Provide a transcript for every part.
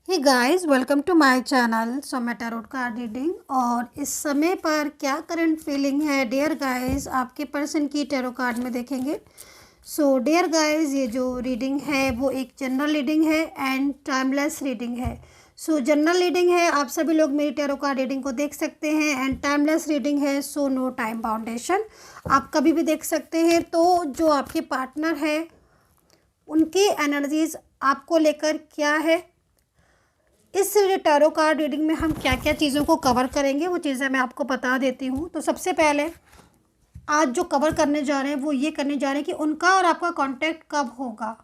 Hey guys, welcome to my channel. So मैं tarot card reading और इस समय पर क्या करंट फीलिंग है डियर गाइस आपके पर्सन की टैरो कार्ड में देखेंगे। सो डियर गाइस, ये जो रीडिंग है वो एक जनरल रीडिंग है एंड टाइमलेस रीडिंग है। सो जनरल रीडिंग है, आप सभी लोग मेरी टैरो कार्ड रीडिंग को देख सकते हैं एंड टाइमलेस रीडिंग है, सो नो टाइम बाउंडेशन, आप कभी भी देख सकते हैं। तो जो आपके पार्टनर है उनकी एनर्जीज आपको लेकर क्या है, इस टैरो कार्ड रीडिंग में हम क्या क्या चीज़ों को कवर करेंगे वो चीज़ें मैं आपको बता देती हूँ। तो सबसे पहले आज जो कवर करने जा रहे हैं वो ये करने जा रहे हैं कि उनका और आपका कांटेक्ट कब होगा।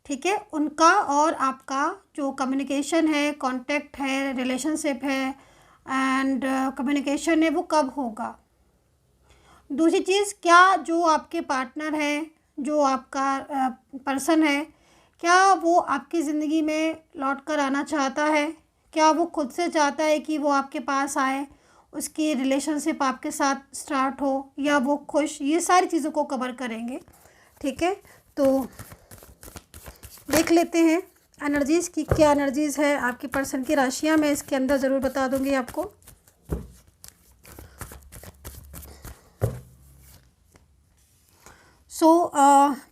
ठीक है, उनका और आपका जो कम्युनिकेशन है, कांटेक्ट है, रिलेशनशिप है एंड कम्युनिकेशन है वो कब होगा। दूसरी चीज़, क्या जो आपके पार्टनर है, जो आपका पर्सन है, क्या वो आपकी ज़िंदगी में लौट कर आना चाहता है, क्या वो खुद से चाहता है कि वो आपके पास आए, उसकी रिलेशनशिप आपके साथ स्टार्ट हो, या वो खुश, ये सारी चीज़ों को कवर करेंगे। ठीक है, तो देख लेते हैं एनर्जीज़ की क्या एनर्जीज़ है आपके पर्सन की राशियाँ। मैं इसके अंदर ज़रूर बता दूँगी आपको।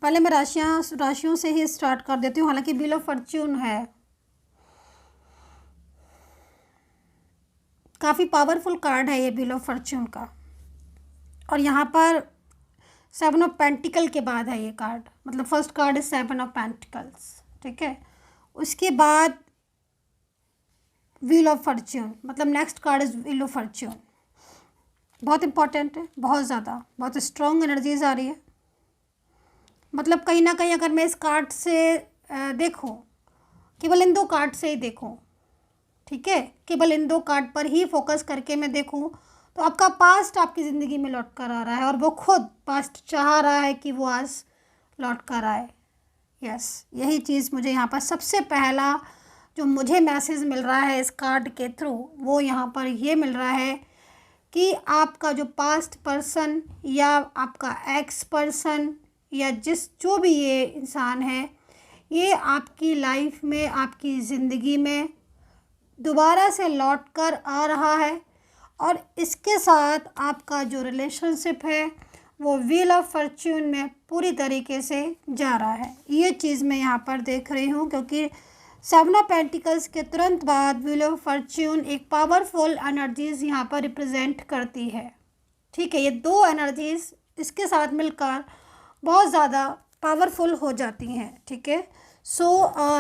पहले मैं राशियों से ही स्टार्ट कर देती हूँ। हालांकि व्हील ऑफ फॉर्च्यून है, काफ़ी पावरफुल कार्ड है ये व्हील ऑफ फॉर्च्यून का, और यहाँ पर 7 ऑफ पेंटिकल के बाद है ये कार्ड, मतलब फर्स्ट कार्ड है 7 ऑफ पेंटिकल्स। ठीक है, उसके बाद व्हील ऑफ फॉर्च्यून, मतलब next card is wheel of Fortune. बहुत इंपॉर्टेंट है, बहुत ज़्यादा, बहुत स्ट्रॉन्ग एनर्जीज आ रही है। मतलब कहीं ना कहीं अगर मैं इस कार्ड से देखूं, केवल इन दो कार्ड से ही देखूं, ठीक है, केवल इन दो कार्ड पर ही फोकस करके मैं देखूं, तो आपका पास्ट आपकी ज़िंदगी में लौट कर आ रहा है और वो खुद पास्ट चाह रहा है कि वो आज लौट कर आए। यस, यही चीज़ मुझे यहाँ पर सबसे पहला जो मुझे मैसेज मिल रहा है इस कार्ड के थ्रू, वो यहाँ पर ये मिल रहा है कि आपका जो पास्ट पर्सन या आपका एक्स पर्सन या जो भी ये इंसान है, ये आपकी लाइफ में, आपकी ज़िंदगी में दोबारा से लौट कर आ रहा है, और इसके साथ आपका जो रिलेशनशिप है वो व्हील ऑफ फॉर्च्यून में पूरी तरीके से जा रहा है। ये चीज़ मैं यहाँ पर देख रही हूँ, क्योंकि 7 ऑफ पेंटिकल्स के तुरंत बाद व्हील ऑफ फॉर्च्यून एक पावरफुल एनर्जीज़ यहाँ पर रिप्रेजेंट करती है। ठीक है, ये दो एनर्जीज़ इसके साथ मिलकर बहुत ज़्यादा पावरफुल हो जाती हैं। ठीक है,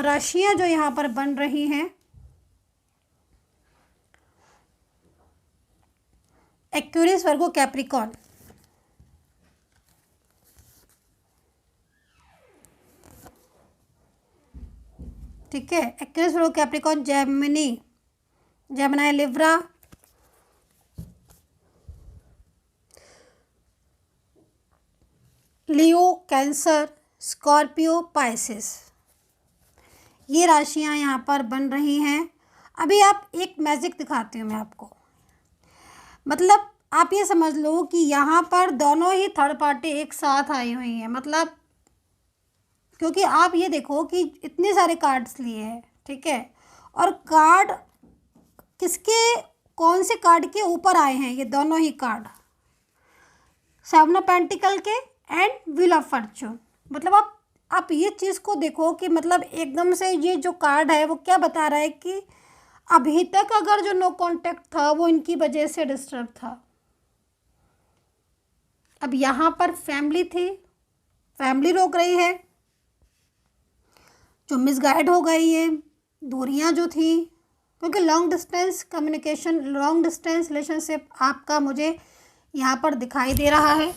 राशियाँ जो यहाँ पर बन रही हैं, एक्वेरियस, वर्गो, कैप्रिकॉर्न। ठीक है, एक्वेरियस, वर्गो, कैप्रिकॉर्न, जेमिनी, लिब्रा, लियो, कैंसर, स्कॉर्पियो, पाइसेस, ये राशियां यहाँ पर बन रही हैं। अभी आप एक मैजिक दिखाती हूँ मैं आपको, मतलब आप ये समझ लो कि यहाँ पर दोनों ही थर्ड पार्टी एक साथ आई हुई हैं। मतलब क्योंकि आप ये देखो कि इतने सारे कार्ड्स लिए हैं, ठीक है, और कार्ड किसके, कौन से कार्ड के ऊपर आए हैं ये दोनों ही कार्ड, 7 ऑफ पेंटिकल के एंड व्हील ऑफ फॉर्च्यून। मतलब आप ये चीज़ को देखो कि मतलब एकदम से ये जो कार्ड है वो क्या बता रहा है कि अभी तक अगर जो नो कांटेक्ट था वो इनकी वजह से डिस्टर्ब था। अब यहाँ पर फैमिली थी, फैमिली रोक रही है, जो मिसगाइड हो गई है, दूरियाँ जो थी, क्योंकि long distance communication, long distance relationship आपका मुझे यहाँ पर दिखाई दे रहा है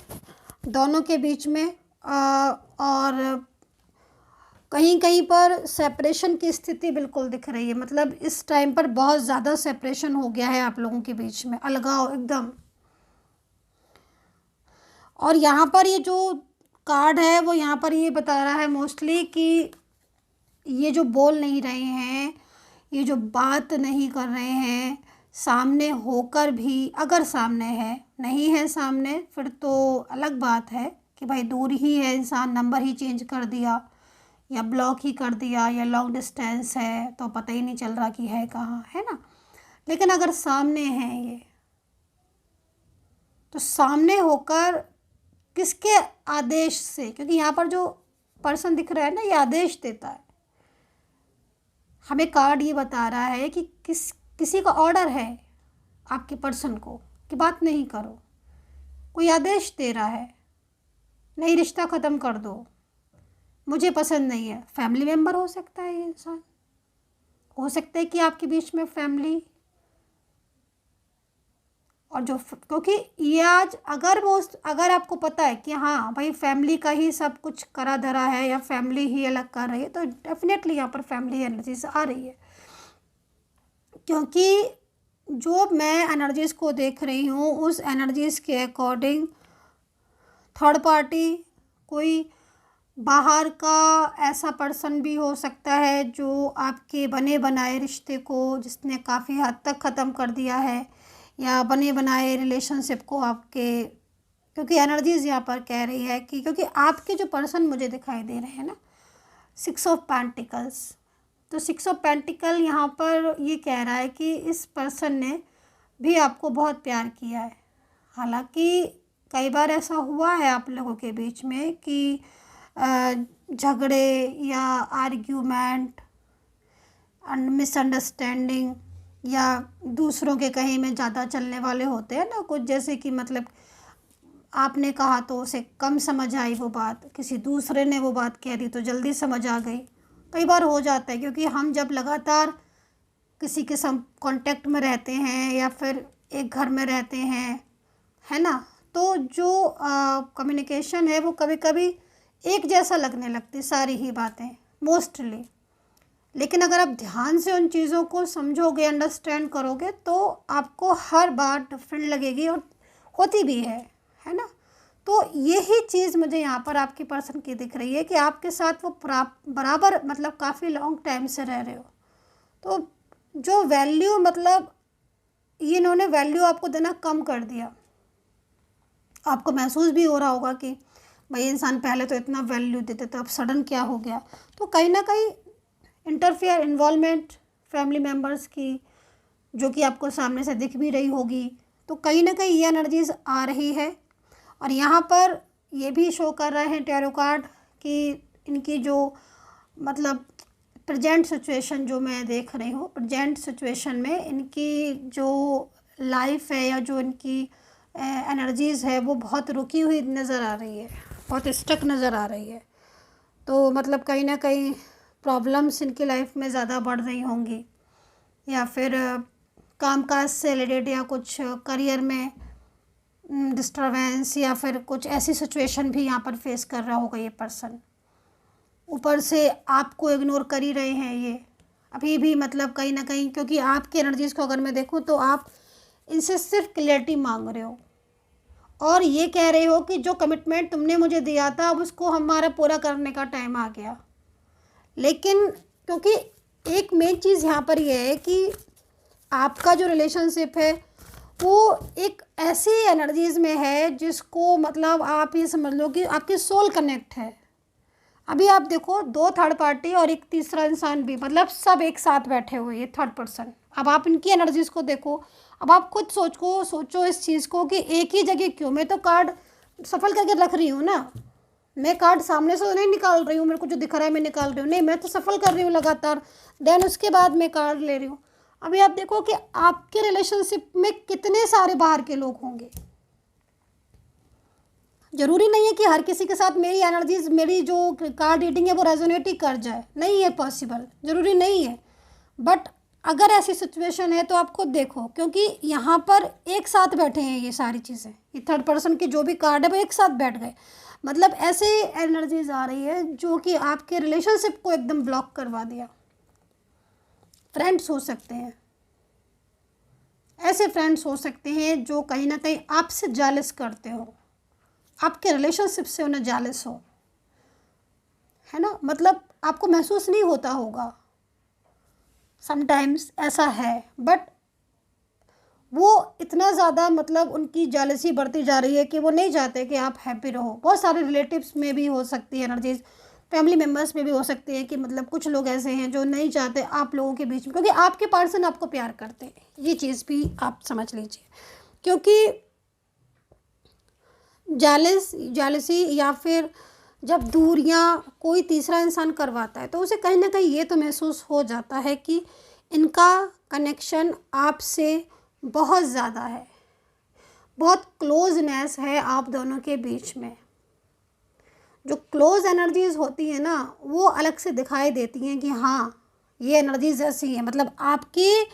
दोनों के बीच में। और कहीं कहीं पर सेपरेशन की स्थिति बिल्कुल दिख रही है। मतलब इस टाइम पर बहुत ज़्यादा सेपरेशन हो गया है आप लोगों के बीच में, अलगाव एकदम। और यहाँ पर ये जो कार्ड है वो यहाँ पर ये बता रहा है मोस्टली कि ये जो बोल नहीं रहे हैं, ये जो बात नहीं कर रहे हैं, सामने होकर भी, अगर सामने है, नहीं है सामने फिर तो अलग बात है कि भाई दूर ही है इंसान, नंबर ही चेंज कर दिया, या ब्लॉक ही कर दिया, या लॉन्ग डिस्टेंस है तो पता ही नहीं चल रहा कि है कहाँ, है ना। लेकिन अगर सामने है ये, तो सामने होकर किसके आदेश से, क्योंकि यहाँ पर जो पर्सन दिख रहा है ना, ये आदेश देता है हमें। कार्ड ये बता रहा है कि किसी का ऑर्डर है आपके पर्सन को कि बात नहीं करो, कोई आदेश दे रहा है, नहीं रिश्ता ख़त्म कर दो, मुझे पसंद नहीं है। फैमिली मेम्बर हो सकता है ये इंसान, हो सकता है कि आपके बीच में फैमिली और जो, क्योंकि ये आज अगर आपको पता है कि हाँ भाई फैमिली का ही सब कुछ करा धरा है या फैमिली ही अलग कर रही है, तो डेफिनेटली यहाँ पर फैमिली एनर्जीज आ रही है। क्योंकि जो मैं एनर्जीज़ को देख रही हूँ उस एनर्जीज़ के अकॉर्डिंग थर्ड पार्टी, कोई बाहर का ऐसा पर्सन भी हो सकता है जो आपके बने बनाए रिश्ते को, जिसने काफ़ी हद तक ख़त्म कर दिया है, या बने बनाए रिलेशनशिप को आपके, क्योंकि एनर्जीज़ यहाँ पर कह रही है कि क्योंकि आपके जो पर्सन मुझे दिखाई दे रहे हैं ना, 6 ऑफ पेंटिकल्स, तो 6 ऑफ पेंटिकल यहाँ पर ये कह रहा है कि इस पर्सन ने भी आपको बहुत प्यार किया है। हालांकि कई बार ऐसा हुआ है आप लोगों के बीच में कि झगड़े या आर्ग्यूमेंट, मिसअंडरस्टैंडिंग, या दूसरों के कहे में ज़्यादा चलने वाले होते हैं ना कुछ, जैसे कि मतलब आपने कहा तो उसे कम समझ आई वो बात, किसी दूसरे ने वो बात कह दी तो जल्दी समझ आ गई। कई बार हो जाता है क्योंकि हम जब लगातार किसी के कांटेक्ट में रहते हैं या फिर एक घर में रहते हैं, है ना, तो जो कम्युनिकेशन है वो कभी कभी एक जैसा लगने लगती सारी ही बातें मोस्टली। लेकिन अगर आप ध्यान से उन चीज़ों को समझोगे, अंडरस्टैंड करोगे, तो आपको हर बात डिफरेंट लगेगी और होती भी है ना। तो यही चीज़ मुझे यहाँ पर आपके पर्सन की दिख रही है कि आपके साथ वो बराबर मतलब काफ़ी लॉन्ग टाइम से रह रहे हो। तो जो वैल्यू मतलब ये इन्होंने वैल्यू आपको देना कम कर दिया, आपको महसूस भी हो रहा होगा कि भाई इंसान पहले तो इतना वैल्यू देते थे, अब सडन क्या हो गया। तो कहीं ना कहीं इंटरफेयर, इन्वॉल्वमेंट फैमिली मेम्बर्स की, जो कि आपको सामने से दिख भी रही होगी, तो कहीं ना कहीं ये एनर्जीज आ रही है। और यहाँ पर ये भी शो कर रहे हैं टैरो कार्ड कि इनकी जो मतलब प्रेजेंट सिचुएशन जो मैं देख रही हूँ, प्रेजेंट सिचुएशन में इनकी जो लाइफ है या जो इनकी एनर्जीज़ है वो बहुत रुकी हुई नज़र आ रही है, बहुत स्टक नज़र आ रही है। तो मतलब कहीं ना कहीं प्रॉब्लम्स इनकी लाइफ में ज़्यादा बढ़ रही होंगी, या फिर कामकाज से रिलेटेड, या कुछ करियर में डिस्टर्बेंस, या फिर कुछ ऐसी सिचुएशन भी यहाँ पर फेस कर रहा होगा ये पर्सन। ऊपर से आपको इग्नोर कर ही रहे हैं ये अभी भी, मतलब कहीं ना कहीं, क्योंकि आपकी एनर्जीज़ को अगर मैं देखूँ तो आप इनसे सिर्फ क्लैरिटी मांग रहे हो और ये कह रहे हो कि जो कमिटमेंट तुमने मुझे दिया था अब उसको हमारा पूरा करने का टाइम आ गया। लेकिन क्योंकि एक मेन चीज़ यहाँ पर यह है कि आपका जो रिलेशनशिप है वो एक ऐसी एनर्जीज़ में है जिसको मतलब आप ये समझ लो कि आपकी सोल कनेक्ट है। अभी आप देखो, 2 थर्ड पार्टी और एक तीसरा इंसान भी, मतलब सब एक साथ बैठे हुए ये थर्ड पर्सन। अब आप इनकी एनर्जीज़ को देखो, अब आप खुद सोचो इस चीज़ को कि एक ही जगह क्यों। मैं तो कार्ड सफल करके रख रही हूँ ना, मैं कार्ड सामने से तो नहीं निकाल रही हूँ, मेरे को जो दिख रहा है मैं निकाल रही हूँ, नहीं, मैं तो सफल कर रही हूँ लगातार, देन उसके बाद मैं कार्ड ले रही हूँ। अभी आप देखो कि आपके रिलेशनशिप में कितने सारे बाहर के लोग होंगे। ज़रूरी नहीं है कि हर किसी के साथ मेरी एनर्जीज, मेरी जो कार्ड रीडिंग है वो रेजोनेट ही कर जाए, नहीं है पॉसिबल, ज़रूरी नहीं है। बट अगर ऐसी सिचुएशन है तो आप खुद देखो, क्योंकि यहाँ पर एक साथ बैठे हैं ये सारी चीज़ें, ये थर्ड पर्सन की जो भी कार्ड है वो एक साथ बैठ गए। मतलब ऐसे एनर्जीज आ रही है जो कि आपके रिलेशनशिप को एकदम ब्लॉक करवा दिया। फ्रेंड्स हो सकते हैं, ऐसे फ्रेंड्स हो सकते हैं जो कहीं ना कहीं आपसे जालिस करते हो, आपके रिलेशनशिप से उन्हें जालिस हो, है ना। मतलब आपको महसूस नहीं होता होगा, समटाइम्स ऐसा है, बट वो इतना ज़्यादा मतलब उनकी जालसी बढ़ती जा रही है कि वो नहीं चाहते कि आप हैप्पी रहो। बहुत सारे रिलेटिव्स में भी हो सकती है एनर्जीज, फैमिली मेम्बर्स में भी हो सकते हैं कि मतलब कुछ लोग ऐसे हैं जो नहीं चाहते आप लोगों के बीच में, क्योंकि आपके पर्सन आपको प्यार करते हैं, ये चीज़ भी आप समझ लीजिए। क्योंकि जालसी या फिर जब दूरियां कोई तीसरा इंसान करवाता है तो उसे कहीं ना कहीं ये तो महसूस हो जाता है कि इनका कनेक्शन आपसे बहुत ज़्यादा है, बहुत क्लोजनेस है आप दोनों के बीच में। जो क्लोज एनर्जीज होती है ना वो अलग से दिखाई देती हैं कि हाँ ये एनर्जीज ऐसी हैं, मतलब आपकी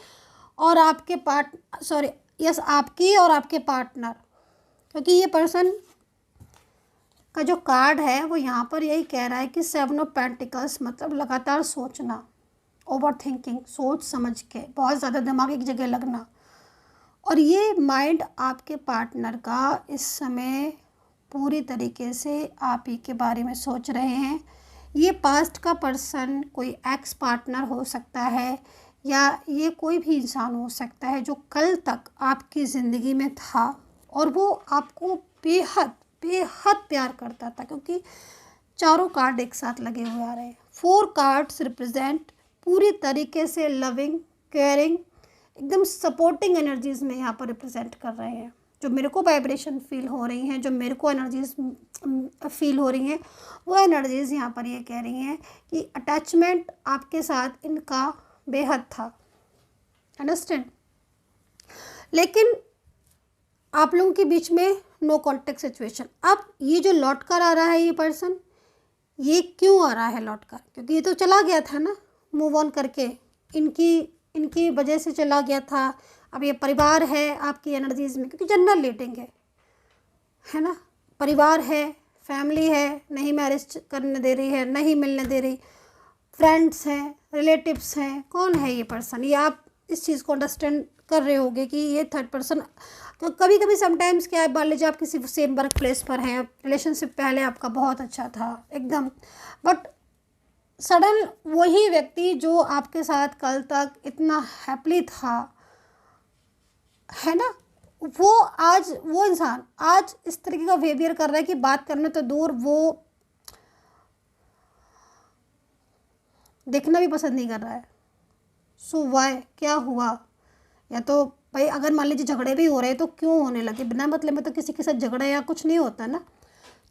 और आपके आपकी और आपके पार्टनर। क्योंकि ये पर्सन का जो कार्ड है वो यहाँ पर यही कह रहा है कि 7 ऑफ पेंटिकल्स, मतलब लगातार सोचना, ओवर थिंकिंग, सोच समझ के बहुत ज़्यादा दिमाग एक जगह लगना। और ये माइंड आपके पार्टनर का इस समय पूरी तरीके से आप ही के बारे में सोच रहे हैं। ये पास्ट का पर्सन कोई एक्स पार्टनर हो सकता है या ये कोई भी इंसान हो सकता है जो कल तक आपकी ज़िंदगी में था और वो आपको बेहद बेहद प्यार करता था। क्योंकि चारों कार्ड एक साथ लगे हुए आ रहे हैं। 4 कार्ड्स रिप्रेजेंट पूरी तरीके से लविंग, केयरिंग, एकदम सपोर्टिंग एनर्जीज़ में यहाँ पर रिप्रेजेंट कर रहे हैं। जो मेरे को वाइब्रेशन फील हो रही हैं, जो मेरे को एनर्जीज फील हो रही हैं, वो एनर्जीज़ यहाँ पर ये कह रही हैं कि अटैचमेंट आपके साथ इनका बेहद था। अंडरस्टैंड? लेकिन आप लोगों के बीच में नो कॉन्टेक्ट सिचुएशन। अब ये जो लौट कर आ रहा है ये पर्सन, ये क्यों आ रहा है लौट कर? क्योंकि ये तो चला गया था ना, मूव ऑन करके, इनकी वजह से चला गया था। अब ये परिवार है आपकी एनर्जीज में, क्योंकि जनरल रीडिंग है ना, परिवार है, फैमिली है, नहीं मैरिज करने दे रही है, नहीं मिलने दे रही, फ्रेंड्स हैं, रिलेटिव्स हैं, कौन है ये पर्सन? ये आप इस चीज़ को अंडरस्टैंड कर रहे होंगे कि ये थर्ड पर्सन। तो कभी कभी समटाइम्स क्या है, मान लीजिए आप किसी सेम वर्क प्लेस पर हैं, रिलेशनशिप पहले आपका बहुत अच्छा था एकदम, बट सडन वही व्यक्ति जो आपके साथ कल तक इतना हैप्पली था, है ना, वो आज, वो इंसान आज इस तरीके का बिहेवियर कर रहा है कि बात करने तो दूर, वो देखना भी पसंद नहीं कर रहा है। सो वाई, क्या हुआ? या तो भाई अगर मान लीजिए झगड़े भी हो रहे हैं तो क्यों होने लगे? बिना मतलब में तो किसी के साथ झगड़ा या कुछ नहीं होता ना।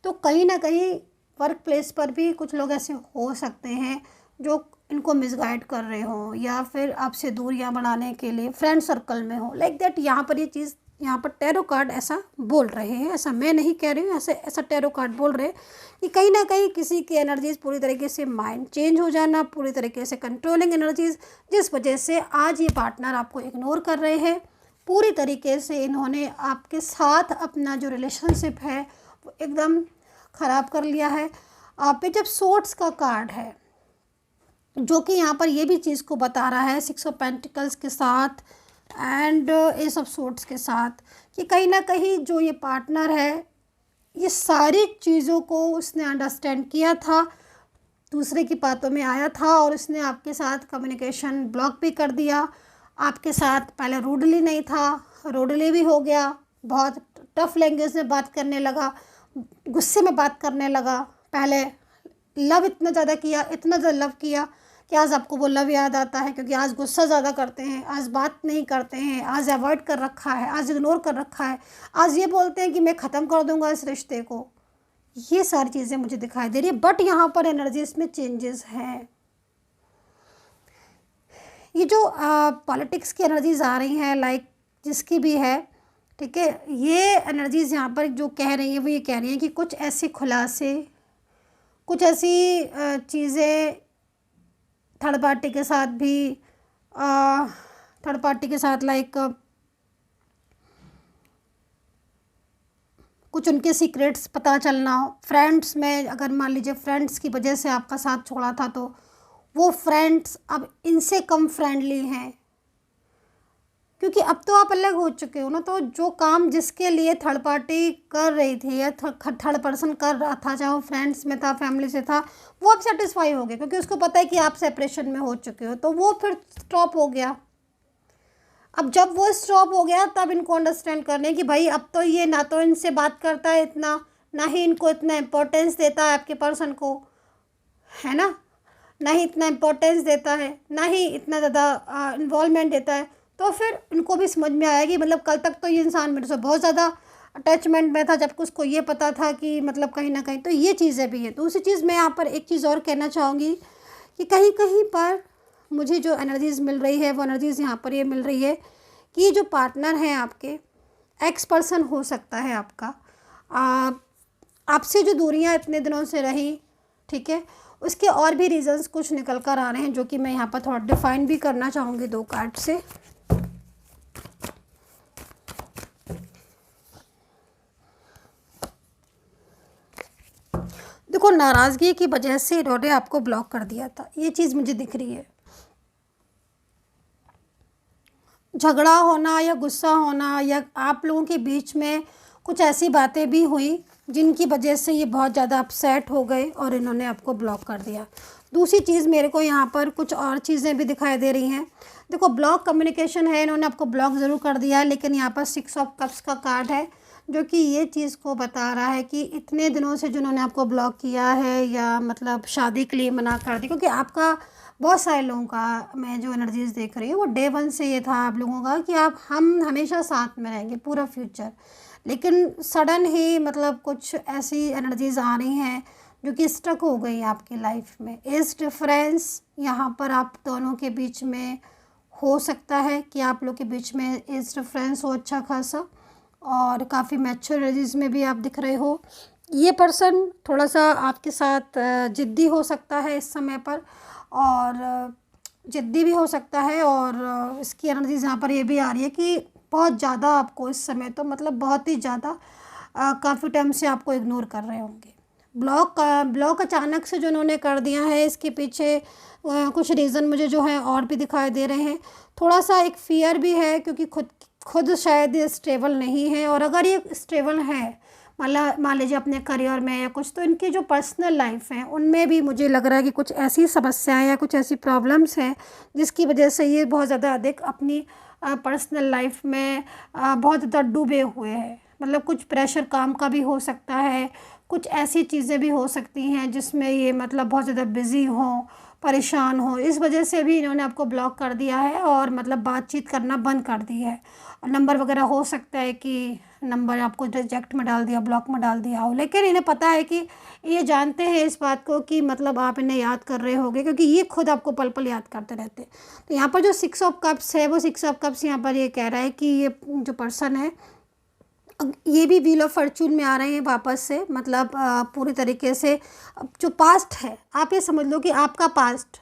तो कहीं ना कहीं वर्क प्लेस पर भी कुछ लोग ऐसे हो सकते हैं जो इनको मिसगाइड कर रहे हो या फिर आपसे दूरियां बढ़ाने के लिए फ्रेंड सर्कल में हो, लाइक दैट। यहाँ पर ये चीज़, यहाँ पर टैरो कार्ड ऐसा बोल रहे हैं, ऐसा मैं नहीं कह रही हूँ, ऐसा टैरो कार्ड बोल रहे हैं कि कहीं ना कहीं किसी की एनर्जीज़ पूरी तरीके से माइंड चेंज हो जाना, पूरी तरीके से कंट्रोलिंग एनर्जीज़, जिस वजह से आज ये पार्टनर आपको इग्नोर कर रहे हैं। पूरी तरीके से इन्होंने आपके साथ अपना जो रिलेशनशिप है वो एकदम ख़राब कर लिया है। आप पे जब सोर्ड्स का कार्ड है जो कि यहाँ पर ये भी चीज़ को बता रहा है 6 ऑफ पेंटिकल्स के साथ एंड एस ऑफ सोर्ड्स के साथ, कि कहीं ना कहीं जो ये पार्टनर है ये सारी चीज़ों को उसने अंडरस्टैंड किया था, दूसरे की बातों में आया था और उसने आपके साथ कम्युनिकेशन ब्लॉक भी कर दिया। आपके साथ पहले रूडली नहीं था, रूडली भी हो गया, बहुत टफ लैंग्वेज में बात करने लगा, गुस्से में बात करने लगा। पहले लव इतना ज़्यादा किया, इतना ज़्यादा लव किया कि आज आपको वो लव याद आता है, क्योंकि आज गुस्सा ज़्यादा करते हैं, आज बात नहीं करते हैं, आज अवॉइड कर रखा है, आज इग्नोर कर रखा है, आज ये बोलते हैं कि मैं ख़त्म कर दूंगा इस रिश्ते को। ये सारी चीज़ें मुझे दिखाई दे रही है, बट यहाँ पर एनर्जीज में चेंजेस हैं। ये जो पॉलिटिक्स की एनर्जीज आ रही हैं, लाइक जिसकी भी है, ठीक है, ये एनर्जीज यहाँ पर जो कह रही हैं वो ये कह रही हैं कि कुछ ऐसे खुलासे, कुछ ऐसी चीज़ें थर्ड पार्टी के साथ भी, थर्ड पार्टी के साथ लाइक कुछ उनके सीक्रेट्स पता चलना, फ्रेंड्स में अगर मान लीजिए फ्रेंड्स की वजह से आपका साथ छोड़ा था तो वो फ्रेंड्स अब इनसे कम फ्रेंडली हैं, क्योंकि अब तो आप अलग हो चुके हो ना। तो जो काम जिसके लिए थर्ड पार्टी कर रही थी या थर्ड पर्सन कर रहा था, चाहे वो फ्रेंड्स में था, फैमिली से था, वो अब सेटिस्फाई हो गया, क्योंकि उसको पता है कि आप सेपरेशन में हो चुके हो, तो वो फिर स्टॉप हो गया। अब जब वो स्टॉप हो गया तब इनको अंडरस्टैंड करने कि भाई अब तो ये ना तो इनसे बात करता है इतना, ना ही इनको इतना इम्पोर्टेंस देता है आपके पर्सन को, है ना ही इतना इम्पोर्टेंस देता है, ना ही इतना ज़्यादा इन्वॉल्वमेंट देता है, तो फिर उनको भी समझ में आएगी मतलब कल तक तो ये इंसान मेरे से बहुत ज़्यादा अटैचमेंट में था, जबकि उसको ये पता था कि मतलब कहीं ना कहीं तो ये चीज़ें भी है। दूसरी चीज़ मैं यहाँ पर एक चीज़ और कहना चाहूँगी कि कहीं कहीं पर मुझे जो एनर्जीज़ मिल रही है वो एनर्जीज़ यहाँ पर ये मिल रही है कि जो पार्टनर हैं आपके, एक्स पर्सन हो सकता है आपका, आपसे जो दूरियां इतने दिनों से रही, ठीक है, उसके और भी रीज़न्स कुछ निकल कर आ रहे हैं जो कि मैं यहाँ पर थोड़ा डिफाइन भी करना चाहूँगी 2 कार्ड से। देखो, नाराज़गी की वजह से इन्होंने आपको ब्लॉक कर दिया था, ये चीज़ मुझे दिख रही है। झगड़ा होना या गुस्सा होना या आप लोगों के बीच में कुछ ऐसी बातें भी हुई जिनकी वजह से ये बहुत ज़्यादा अपसेट हो गए और इन्होंने आपको ब्लॉक कर दिया। दूसरी चीज़ मेरे को यहाँ पर कुछ और चीज़ें भी दिखाई दे रही हैं। देखो, ब्लॉक कम्युनिकेशन है, इन्होंने आपको ब्लॉक ज़रूर कर दिया है, लेकिन यहाँ पर 6 ऑफ कप्स का कार्ड है जो कि ये चीज़ को बता रहा है कि इतने दिनों से जिन्होंने आपको ब्लॉक किया है या मतलब शादी के लिए मना कर दी, क्योंकि आपका बहुत सारे लोगों का मैं जो एनर्जीज़ देख रही हूँ वो डे 1 से ये था आप लोगों का कि हम हमेशा साथ में रहेंगे पूरा फ्यूचर, लेकिन सडन ही मतलब कुछ ऐसी एनर्जीज़ आ रही हैं जो कि स्टक हो गई आपकी लाइफ में। एज डिफरेंस यहाँ पर आप दोनों के बीच में हो सकता है कि आप लोग के बीच में एज डिफरेंस हो अच्छा खासा, और काफ़ी मैच्योर एजेस में भी आप दिख रहे हो। ये पर्सन थोड़ा सा आपके साथ ज़िद्दी हो सकता है इस समय पर, और ज़िद्दी भी हो सकता है, और इसकी एनर्जीज़ यहाँ पर ये भी आ रही है कि बहुत ज़्यादा आपको इस समय तो मतलब बहुत ही ज़्यादा काफ़ी टाइम से आपको इग्नोर कर रहे होंगे। ब्लॉक अचानक से जो उन्होंने कर दिया है, इसके पीछे कुछ रीज़न मुझे जो है और भी दिखाई दे रहे हैं। थोड़ा सा एक फ़ियर भी है क्योंकि खुद शायद ये स्टेबल नहीं है, और अगर ये स्टेबल है मान लीजिए अपने करियर में या कुछ, तो इनकी जो पर्सनल लाइफ है उनमें भी मुझे लग रहा है कि कुछ ऐसी समस्याएं या कुछ ऐसी प्रॉब्लम्स हैं जिसकी वजह से ये बहुत ज़्यादा अधिक अपनी पर्सनल लाइफ में बहुत ज़्यादा डूबे हुए हैं। मतलब कुछ प्रेशर काम का भी हो सकता है, कुछ ऐसी चीज़ें भी हो सकती हैं जिसमें ये मतलब बहुत ज़्यादा बिज़ी हों, परेशान हो, इस वजह से भी इन्होंने आपको ब्लॉक कर दिया है और मतलब बातचीत करना बंद कर दी है। और नंबर वगैरह हो सकता है कि नंबर आपको रिजेक्ट में डाल दिया, ब्लॉक में डाल दिया हो, लेकिन इन्हें पता है कि ये जानते हैं इस बात को कि मतलब आप इन्हें याद कर रहे होगे, क्योंकि ये खुद आपको पल पल याद करते रहते हैं। तो यहाँ पर जो 6 ऑफ कप्स है वो 6 ऑफ कप्स यहाँ पर ये कह रहा है कि ये जो पर्सन है ये भी व्हील ऑफ फॉर्चून में आ रहे हैं वापस से, मतलब पूरी तरीके से जो पास्ट है आप ये समझ लो कि आपका पास्ट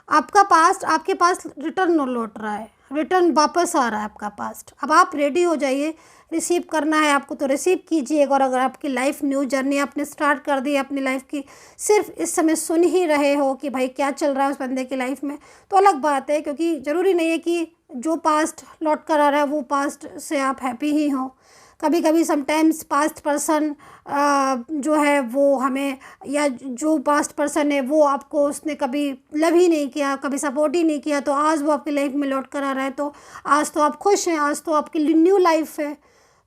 आपके पास रिटर्न लौट रहा है, रिटर्न वापस आ रहा है आपका पास्ट। अब आप रेडी हो जाइए, रिसीव करना है आपको तो रिसीव कीजिएगा, और अगर आपकी लाइफ न्यू जर्नी आपने स्टार्ट कर दी है अपनी लाइफ की, सिर्फ इस समय सुन ही रहे हो कि भाई क्या चल रहा है उस बंदे की लाइफ में, तो अलग बात है, क्योंकि ज़रूरी नहीं है कि जो पास्ट लौट कर आ रहा है वो पास्ट से आप हैप्पी ही हो। कभी कभी समटाइम्स पास्ट पर्सन जो है वो हमें, या जो पास्ट पर्सन है वो आपको उसने कभी लव ही नहीं किया, कभी सपोर्ट ही नहीं किया, तो आज वो आपकी लाइफ में लौट कर आ रहा है, तो आज तो आप खुश हैं, आज तो आपकी न्यू लाइफ है।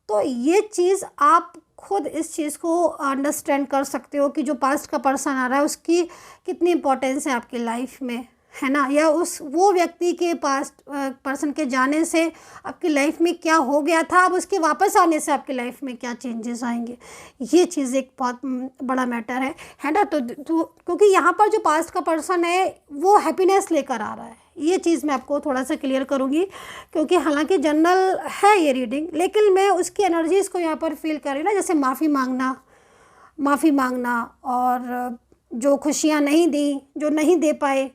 तो ये चीज़ आप खुद इस चीज़ को अंडरस्टैंड कर सकते हो कि जो पास्ट का पर्सन आ रहा है उसकी कितनी इंपॉर्टेंस है आपकी लाइफ में, है ना, या वो व्यक्ति के पास पर्सन के जाने से आपकी लाइफ में क्या हो गया था, अब उसके वापस आने से आपकी लाइफ में क्या चेंजेस आएंगे। ये चीज़ एक बहुत बड़ा मैटर है ना। तो क्योंकि यहाँ पर जो पास्ट का पर्सन है वो हैप्पीनेस लेकर आ रहा है, ये चीज़ मैं आपको थोड़ा सा क्लियर करूँगी, क्योंकि हालांकि जनरल है ये रीडिंग, लेकिन मैं उसकी एनर्जीज़ को यहाँ पर फील कर रही हूँ ना, जैसे माफ़ी मांगना और जो खुशियाँ नहीं दी, जो नहीं दे पाए,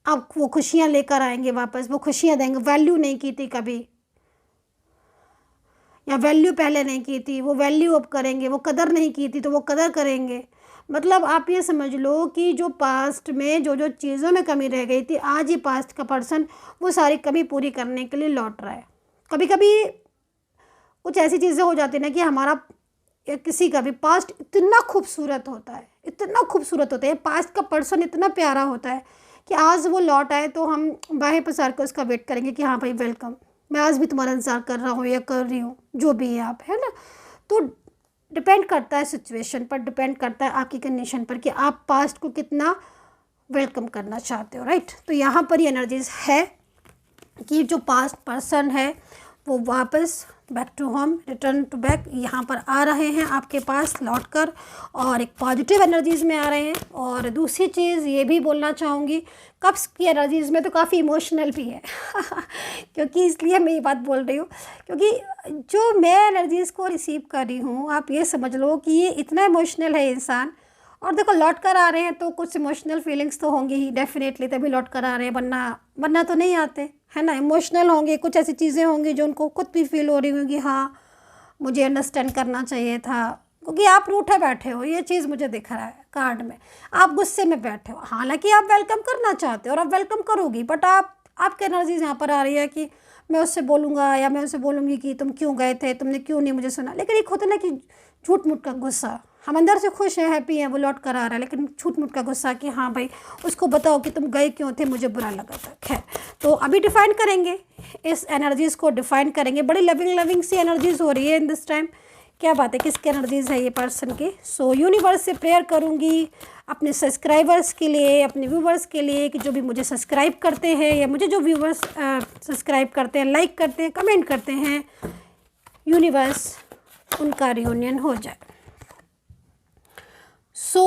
अब वो खुशियाँ लेकर आएंगे वापस, वो खुशियाँ देंगे। वैल्यू नहीं की थी कभी, या वैल्यू पहले नहीं की थी वो वैल्यू अब करेंगे, वो कदर नहीं की थी तो वो कदर करेंगे। मतलब आप ये समझ लो कि जो पास्ट में जो जो चीज़ों में कमी रह गई थी, आज ही पास्ट का पर्सन वो सारी कमी पूरी करने के लिए लौट रहा है। कभी कभी कुछ ऐसी चीज़ें हो जाती ना कि हमारा या किसी का भी पास्ट इतना खूबसूरत होता है, इतना खूबसूरत होता है, पास्ट का पर्सन इतना प्यारा होता है कि आज वो लौट आए तो हम बाहें पसार कर उसका वेट करेंगे कि हाँ भाई वेलकम, मैं आज भी तुम्हारा इंतज़ार कर रहा हूँ या कर रही हूँ, जो भी है आप, है ना। तो डिपेंड करता है सिचुएशन पर, डिपेंड करता है आपकी कंडीशन पर कि आप पास्ट को कितना वेलकम करना चाहते हो, राइट। तो यहाँ पर ये एनर्जीज है कि जो पास्ट पर्सन है वो वापस back to home, return to back यहाँ पर आ रहे हैं आपके पास लौट कर, और एक पॉजिटिव एनर्जीज़ में आ रहे हैं। और दूसरी चीज़ ये भी बोलना चाहूँगी, कप्स की एनर्जीज़ में तो काफ़ी इमोशनल भी है क्योंकि इसलिए मैं ये बात बोल रही हूँ क्योंकि जो मैं एनर्जीज़ को रिसीव कर रही हूँ, आप ये समझ लो कि ये इतना इमोशनल है इंसान। और देखो लौट कर आ रहे हैं तो कुछ इमोशनल फीलिंग्स तो होंगी ही डेफिनेटली, तभी लौट कर आ रहे हैं, वरना तो नहीं आते, है ना। इमोशनल होंगे, कुछ ऐसी चीज़ें होंगी जो उनको खुद भी फील हो रही होंगी, हाँ मुझे अंडरस्टैंड करना चाहिए था, क्योंकि आप रूठे बैठे हो, ये चीज़ मुझे दिख रहा है कार्ड में। आप गुस्से में बैठे हो, हालांकि आप वेलकम करना चाहते हो और आप वेलकम करोगी, बट आपकी एनर्जीज यहाँ पर आ रही है कि मैं उससे बोलूँगा या मैं उससे बोलूँगी कि तुम क्यों गए थे, तुमने क्यों नहीं मुझे सुना। लेकिन एक होता है ना कि झूठ मूठ का गुस्सा, हम अंदर से खुश हैं, हैप्पी हैं, वो लौट कर आ रहा है, लेकिन झूठ मूठ का गुस्सा कि हाँ भाई उसको बताओ कि तुम गए क्यों थे, मुझे बुरा लगा था। खैर, तो अभी डिफाइन करेंगे, इस एनर्जीज़ को डिफाइन करेंगे। बड़ी लविंग सी एनर्जीज़ हो रही है इन दिस टाइम। क्या बात है, किसकी एनर्जीज़ है ये पर्सन की। सो यूनिवर्स से प्रेयर करूँगी अपने सब्सक्राइबर्स के लिए, अपने व्यूवर्स के लिए, कि जो भी मुझे सब्सक्राइब करते हैं या मुझे जो व्यूवर्स सब्सक्राइब करते हैं, लाइक करते हैं, कमेंट करते हैं, यूनिवर्स उनका रियूनियन हो जाए। सो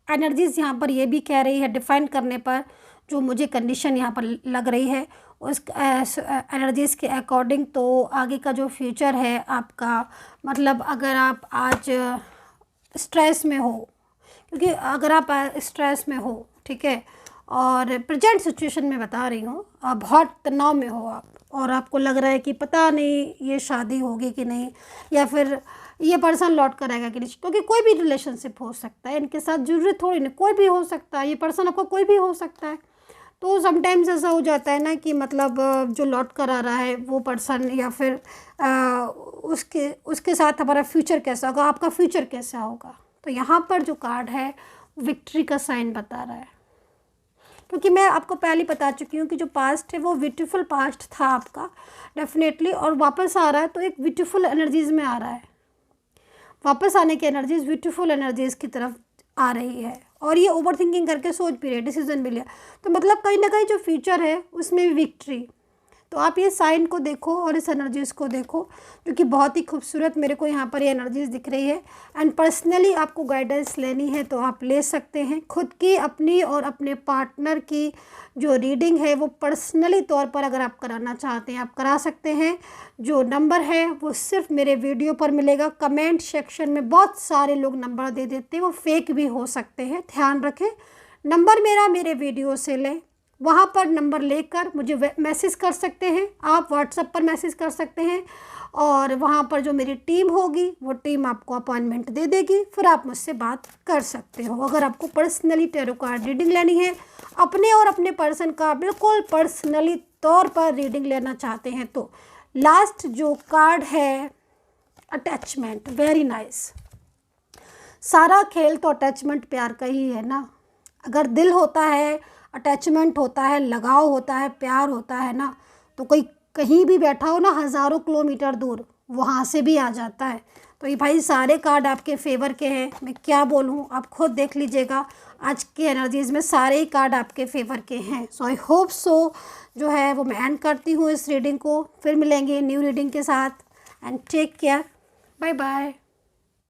एनर्जीज़ यहाँ पर ये भी कह रही है, डिफ़ाइन करने पर जो मुझे कंडीशन यहाँ पर लग रही है उस एनर्जीज़ के अकॉर्डिंग, तो आगे का जो फ्यूचर है आपका, मतलब अगर आप आज स्ट्रेस में हो, क्योंकि अगर आप स्ट्रेस में हो, ठीक है, और प्रेजेंट सिचुएशन में बता रही हूँ, आप बहुत तनाव में हो आप, और आपको लग रहा है कि पता नहीं ये शादी होगी कि नहीं, या फिर ये पर्सन लौट कर आएगा कि नहीं, क्योंकि कोई भी रिलेशनशिप हो सकता है इनके साथ, जरूरी थोड़ी नहीं, कोई भी हो सकता है, ये पर्सन आपको कोई भी हो सकता है। तो समटाइम्स ऐसा हो जाता है ना कि मतलब जो लौट कर आ रहा है वो पर्सन, या फिर उसके साथ हमारा फ्यूचर कैसा होगा, आपका फ्यूचर कैसा होगा। तो यहाँ पर जो कार्ड है विक्ट्री का साइन बता रहा है, क्योंकि मैं आपको पहले बता चुकी हूँ कि जो पास्ट है वो ब्यूटीफुल पास्ट था आपका डेफिनेटली, और वापस आ रहा है तो एक ब्यूटीफुल एनर्जीज़ में आ रहा है, वापस आने की एनर्जीज़ ब्यूटीफुल एनर्जीज़ की तरफ आ रही है। और ये ओवर थिंकिंग करके सोच भी रहे, डिसीजन भी लिया, तो मतलब कहीं ना कहीं जो फ्यूचर है उसमें भी विक्ट्री। तो आप ये साइन को देखो और इस एनर्जीज़ को देखो, जो कि बहुत ही खूबसूरत मेरे को यहाँ पर ये एनर्जीज़ दिख रही है। एंड पर्सनली आपको गाइडेंस लेनी है तो आप ले सकते हैं, खुद की, अपनी और अपने पार्टनर की जो रीडिंग है वो पर्सनली तौर पर अगर आप कराना चाहते हैं आप करा सकते हैं। जो नंबर है वो सिर्फ मेरे वीडियो पर मिलेगा। कमेंट सेक्शन में बहुत सारे लोग नंबर दे देते हैं, वो फेक भी हो सकते हैं, ध्यान रखें। नंबर मेरा मेरे वीडियो से लें, वहाँ पर नंबर लेकर मुझे मैसेज कर सकते हैं, आप व्हाट्सएप पर मैसेज कर सकते हैं, और वहाँ पर जो मेरी टीम होगी वो टीम आपको अपॉइंटमेंट दे देगी, फिर आप मुझसे बात कर सकते हो। अगर आपको पर्सनली टैरो कार्ड रीडिंग लेनी है, अपने और अपने पर्सन का बिल्कुल पर्सनली तौर पर रीडिंग लेना चाहते हैं, तो लास्ट जो कार्ड है अटैचमेंट, वेरी नाइस। सारा खेल तो अटैचमेंट प्यार का ही है ना। अगर दिल होता है, अटैचमेंट होता है, लगाव होता है, प्यार होता है ना, तो कोई कहीं भी बैठा हो ना, हज़ारों किलोमीटर दूर, वहाँ से भी आ जाता है। तो ये भाई सारे कार्ड आपके फेवर के हैं, मैं क्या बोलूँ, आप खुद देख लीजिएगा। आज की एनर्जीज़ में सारे ही कार्ड आपके फेवर के हैं। सो आई होप सो जो है वो मैं एंड करती हूँ इस रीडिंग को। फिर मिलेंगे न्यू रीडिंग के साथ, and take care, bye bye.